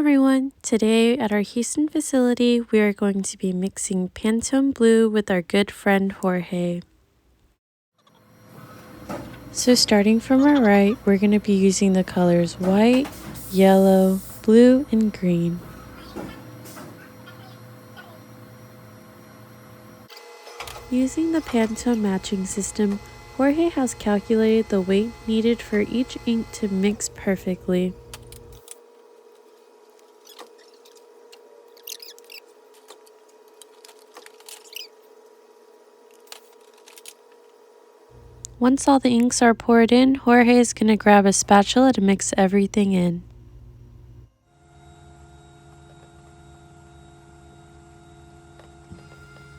everyone! Today at our Houston facility, we are going to be mixing Pantone Blue with our good friend Jorge. So starting from our right, we're going to be using the colors white, yellow, blue, and green. Using the Pantone Matching System, Jorge has calculated the weight needed for each ink to mix perfectly. Once all the inks are poured in, Jorge is going to grab a spatula to mix everything in.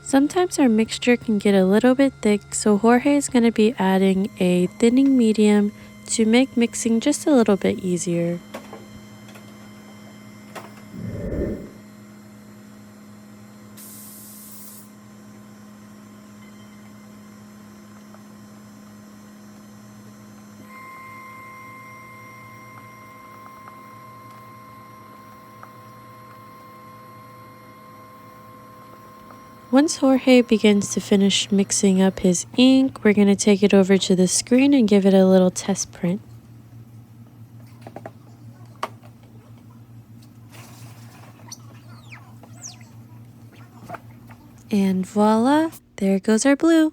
Sometimes our mixture can get a little bit thick, so Jorge is going to be adding a thinning medium to make mixing just a little bit easier. Once Jorge begins to finish mixing up his ink, we're going to take it over to the screen and give it a little test print. And voila, there goes our blue.